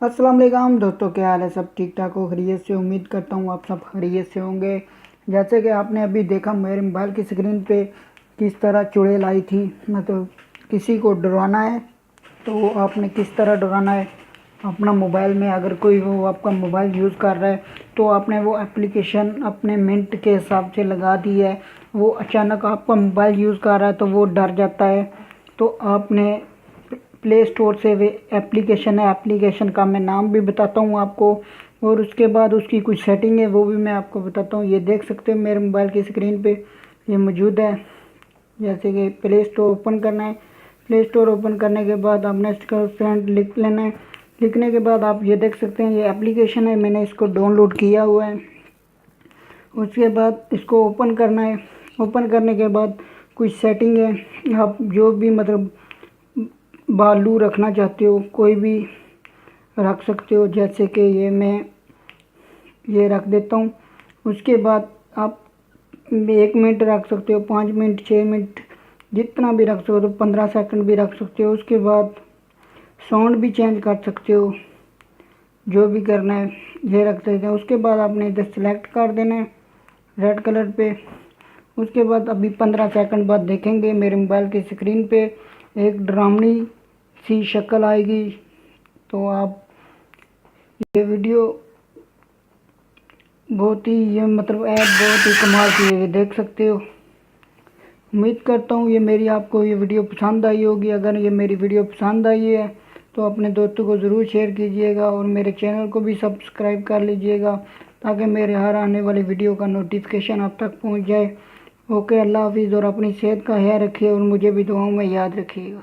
अस्सलाम वालेकुम दोस्तों, क्या हाल है। सब ठीक ठाक हो, खैरियत से। उम्मीद करता हूँ आप सब खैरियत से होंगे। जैसे कि आपने अभी देखा मेरे मोबाइल की स्क्रीन पे किस तरह चुड़ैल आई थी। मतलब किसी को डराना है तो आपने किस तरह डराना है। अपना मोबाइल में अगर कोई वो आपका मोबाइल यूज़ कर रहा है तो आपने वो एप्लीकेशन अपने मिनट के हिसाब से लगा दी है। वो अचानक आपका मोबाइल यूज़ कर रहा है तो वो डर जाता है। तो आपने प्ले स्टोर से वे एप्लीकेशन है, एप्लीकेशन का मैं नाम भी बताता हूँ आपको, और उसके बाद उसकी कुछ सेटिंग है वो भी मैं आपको बताता हूँ। ये देख सकते हो मेरे मोबाइल की स्क्रीन पे ये मौजूद है। जैसे कि प्ले स्टोर ओपन करना है। प्ले स्टोर ओपन करने के बाद आपने इसका फ्रेंड लिख लेना है। लिखने के बाद आप ये देख सकते हैं ये एप्लीकेशन है, मैंने इसको डाउनलोड किया हुआ है। उसके बाद इसको ओपन करना है। ओपन करने के बाद कुछ सेटिंग है, आप जो भी मतलब भालू रखना चाहते हो कोई भी रख सकते हो। जैसे कि ये मैं ये रख देता हूँ। उसके बाद आप 1 मिनट रख सकते हो, 5 मिनट, 6 मिनट, जितना भी रख सकते हो, 15 सेकंड भी रख सकते हो। उसके बाद साउंड भी चेंज कर सकते हो, जो भी करना है ये रख सकते हैं। उसके बाद आपने इधर सेलेक्ट कर देना है रेड कलर पे। उसके बाद अभी 15 सेकंड बाद देखेंगे मेरे मोबाइल की स्क्रीन पे एक डरावनी सी शक्ल आएगी। तो आप ये वीडियो बहुत ही ये मतलब ऐप बहुत ही कमाल की है, ये देख सकते हो। उम्मीद करता हूँ ये मेरी आपको ये वीडियो पसंद आई होगी। अगर ये मेरी वीडियो पसंद आई है तो अपने दोस्तों को ज़रूर शेयर कीजिएगा और मेरे चैनल को भी सब्सक्राइब कर लीजिएगा ताकि मेरे हर आने वाली वीडियो का नोटिफिकेशन आप तक पहुँच जाए। ओके, अल्लाह हाफिज़ और अपनी सेहत का ख्याल रखिए और मुझे भी दुआओं में याद रखिएगा।